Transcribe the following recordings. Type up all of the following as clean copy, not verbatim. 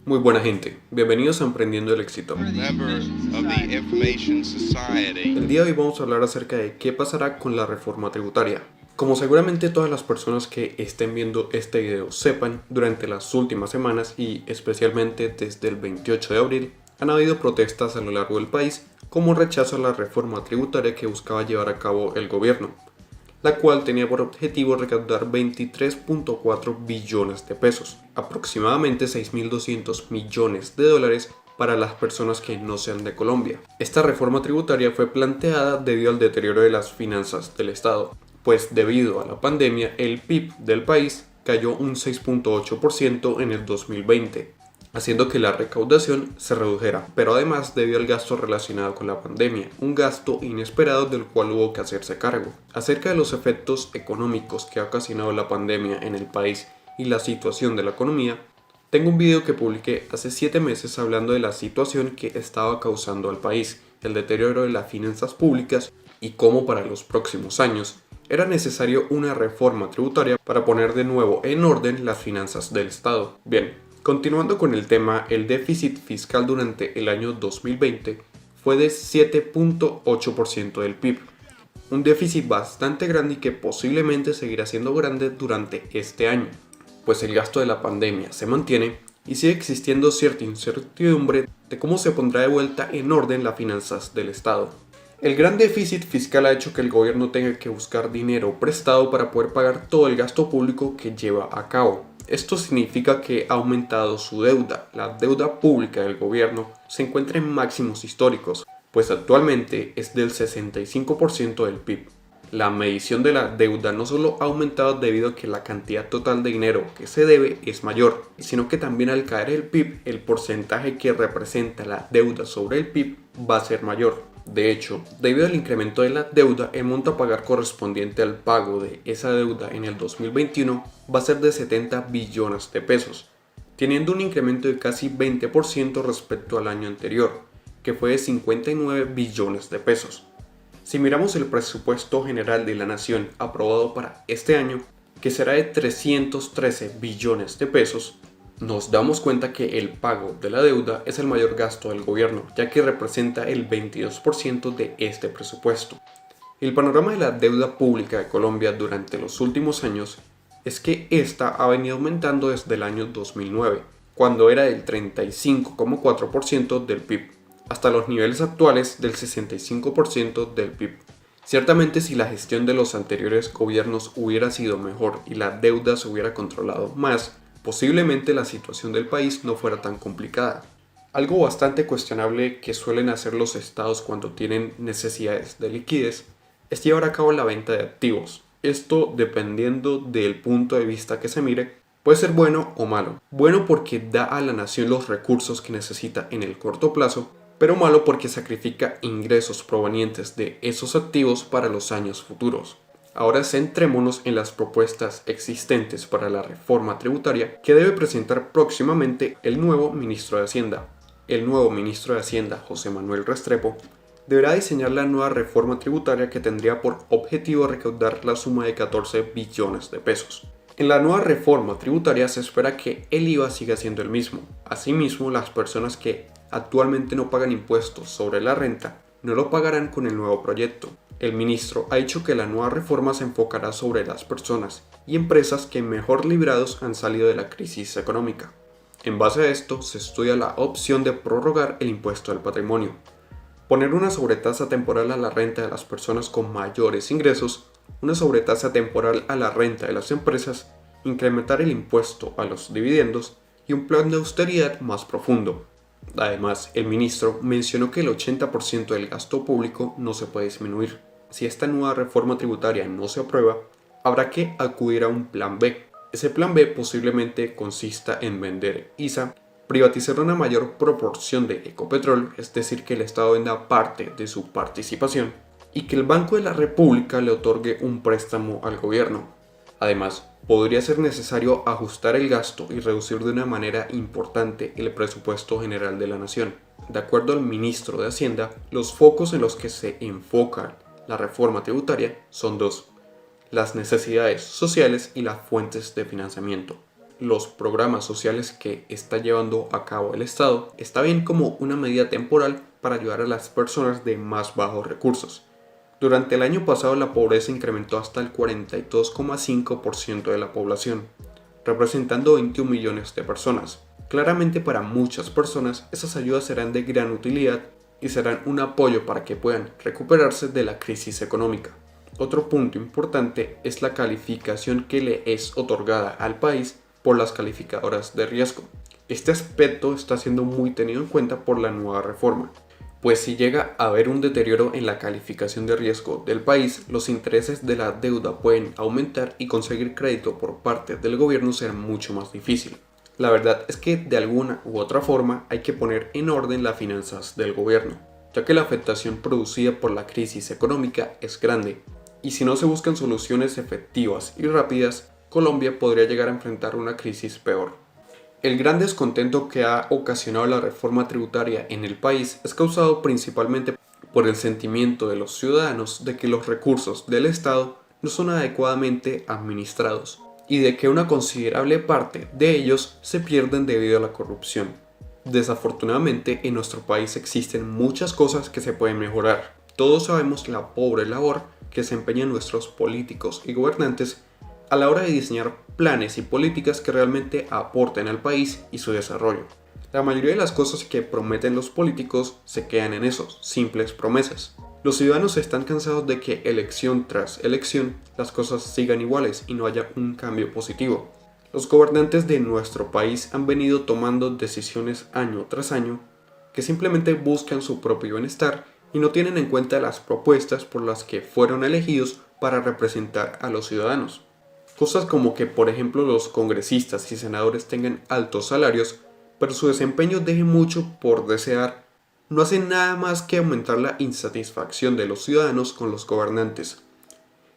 Muy buena gente, bienvenidos a Emprendiendo el Éxito. Member of the Information Society. El día de hoy vamos a hablar acerca de qué pasará con la reforma tributaria. Como seguramente todas las personas que estén viendo este video sepan, durante las últimas semanas y especialmente desde el 28 de abril, han habido protestas a lo largo del país como rechazo a la reforma tributaria que buscaba llevar a cabo el gobierno, la cual tenía por objetivo recaudar 23.4 billones de pesos, aproximadamente 6.200 millones de dólares para las personas que no sean de Colombia. Esta reforma tributaria fue planteada debido al deterioro de las finanzas del Estado, pues debido a la pandemia el PIB del país cayó un 6.8% en el 2020, haciendo que la recaudación se redujera, pero además debido al gasto relacionado con la pandemia, un gasto inesperado del cual hubo que hacerse cargo. Acerca de los efectos económicos que ha ocasionado la pandemia en el país y la situación de la economía, tengo un video que publiqué hace 7 meses hablando de la situación que estaba causando al país, el deterioro de las finanzas públicas y cómo para los próximos años era necesario una reforma tributaria para poner de nuevo en orden las finanzas del Estado. Bien, continuando con el tema, el déficit fiscal durante el año 2020 fue de 7.8% del PIB, un déficit bastante grande y que posiblemente seguirá siendo grande durante este año, pues el gasto de la pandemia se mantiene y sigue existiendo cierta incertidumbre de cómo se pondrá de vuelta en orden las finanzas del Estado. El gran déficit fiscal ha hecho que el gobierno tenga que buscar dinero prestado para poder pagar todo el gasto público que lleva a cabo. Esto significa que ha aumentado su deuda. La deuda pública del gobierno se encuentra en máximos históricos, pues actualmente es del 65% del PIB. La medición de la deuda no solo ha aumentado debido a que la cantidad total de dinero que se debe es mayor, sino que también al caer el PIB, el porcentaje que representa la deuda sobre el PIB va a ser mayor. De hecho, debido al incremento de la deuda, el monto a pagar correspondiente al pago de esa deuda en el 2021 va a ser de 70 billones de pesos, teniendo un incremento de casi 20% respecto al año anterior, que fue de 59 billones de pesos. Si miramos el presupuesto general de la nación aprobado para este año, que será de 313 billones de pesos, nos damos cuenta que el pago de la deuda es el mayor gasto del gobierno, ya que representa el 22% de este presupuesto. El panorama de la deuda pública de Colombia durante los últimos años es que esta ha venido aumentando desde el año 2009, cuando era del 35,4% del PIB, hasta los niveles actuales del 65% del PIB. Ciertamente, si la gestión de los anteriores gobiernos hubiera sido mejor y la deuda se hubiera controlado más, posiblemente la situación del país no fuera tan complicada. Algo bastante cuestionable que suelen hacer los estados cuando tienen necesidades de liquidez es llevar a cabo la venta de activos. Esto, dependiendo del punto de vista que se mire, puede ser bueno o malo. Bueno porque da a la nación los recursos que necesita en el corto plazo, pero malo porque sacrifica ingresos provenientes de esos activos para los años futuros. Ahora centrémonos en las propuestas existentes para la reforma tributaria que debe presentar próximamente el nuevo ministro de Hacienda. El nuevo ministro de Hacienda, José Manuel Restrepo, deberá diseñar la nueva reforma tributaria que tendría por objetivo recaudar la suma de 14 billones de pesos. En la nueva reforma tributaria se espera que el IVA siga siendo el mismo. Asimismo, las personas que actualmente no pagan impuestos sobre la renta no lo pagarán con el nuevo proyecto. El ministro ha dicho que la nueva reforma se enfocará sobre las personas y empresas que mejor librados han salido de la crisis económica. En base a esto, se estudia la opción de prorrogar el impuesto al patrimonio, poner una sobretasa temporal a la renta de las personas con mayores ingresos, una sobretasa temporal a la renta de las empresas, incrementar el impuesto a los dividendos y un plan de austeridad más profundo. Además, el ministro mencionó que el 80% del gasto público no se puede disminuir. Si esta nueva reforma tributaria no se aprueba, habrá que acudir a un plan B. Ese plan B posiblemente consista en vender ISA, privatizar una mayor proporción de Ecopetrol, es decir, que el Estado venda parte de su participación, y que el Banco de la República le otorgue un préstamo al gobierno. Además, podría ser necesario ajustar el gasto y reducir de una manera importante el presupuesto general de la nación. De acuerdo al ministro de Hacienda, los focos en los que se enfoca la reforma tributaria son dos: las necesidades sociales y las fuentes de financiamiento. los programas sociales que está llevando a cabo el Estado está bien como una medida temporal para ayudar a las personas de más bajos recursos. Durante el año pasado la pobreza incrementó hasta el 42,5% de la población, representando 21 millones de personas. Claramente para muchas personas esas ayudas serán de gran utilidad y serán un apoyo para que puedan recuperarse de la crisis económica. Otro punto importante es la calificación que le es otorgada al país por las calificadoras de riesgo. Este aspecto está siendo muy tenido en cuenta por la nueva reforma, pues si llega a haber un deterioro en la calificación de riesgo del país, los intereses de la deuda pueden aumentar y conseguir crédito por parte del gobierno será mucho más difícil. La verdad es que de alguna u otra forma hay que poner en orden las finanzas del gobierno, ya que la afectación producida por la crisis económica es grande, y si no se buscan soluciones efectivas y rápidas, Colombia podría llegar a enfrentar una crisis peor. El gran descontento que ha ocasionado la reforma tributaria en el país es causado principalmente por el sentimiento de los ciudadanos de que los recursos del Estado no son adecuadamente administrados y de que una considerable parte de ellos se pierden debido a la corrupción. Desafortunadamente, en nuestro país existen muchas cosas que se pueden mejorar. Todos sabemos la pobre labor que desempeñan nuestros políticos y gobernantes a la hora de diseñar planes y políticas que realmente aporten al país y su desarrollo. La mayoría de las cosas que prometen los políticos se quedan en esos simples promesas. Los ciudadanos están cansados de que elección tras elección las cosas sigan iguales y no haya un cambio positivo. Los gobernantes de nuestro país han venido tomando decisiones año tras año que simplemente buscan su propio bienestar y no tienen en cuenta las propuestas por las que fueron elegidos para representar a los ciudadanos. Cosas como que, por ejemplo, los congresistas y senadores tengan altos salarios, pero su desempeño deje mucho por desear, no hacen nada más que aumentar la insatisfacción de los ciudadanos con los gobernantes.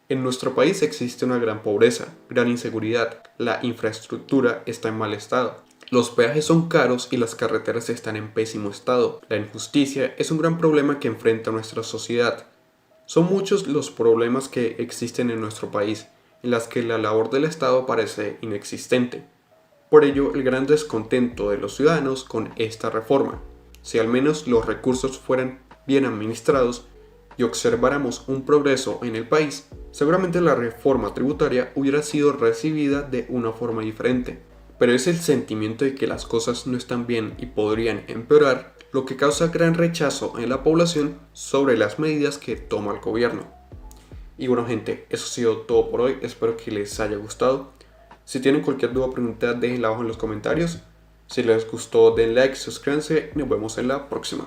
En nuestro país existe una gran pobreza, gran inseguridad, la infraestructura está en mal estado, los peajes son caros y las carreteras están en pésimo estado, la injusticia es un gran problema que enfrenta nuestra sociedad. Son muchos los problemas que existen en nuestro país, en las que la labor del Estado parece inexistente. Por ello, el gran descontento de los ciudadanos con esta reforma. Si al menos los recursos fueran bien administrados y observáramos un progreso en el país, seguramente la reforma tributaria hubiera sido recibida de una forma diferente. Pero es el sentimiento de que las cosas no están bien y podrían empeorar lo que causa gran rechazo en la población sobre las medidas que toma el gobierno. Y bueno gente, eso ha sido todo por hoy, espero que les haya gustado. Si tienen cualquier duda o pregunta, déjenla abajo en los comentarios. Si les gustó, den like, suscríbanse y nos vemos en la próxima.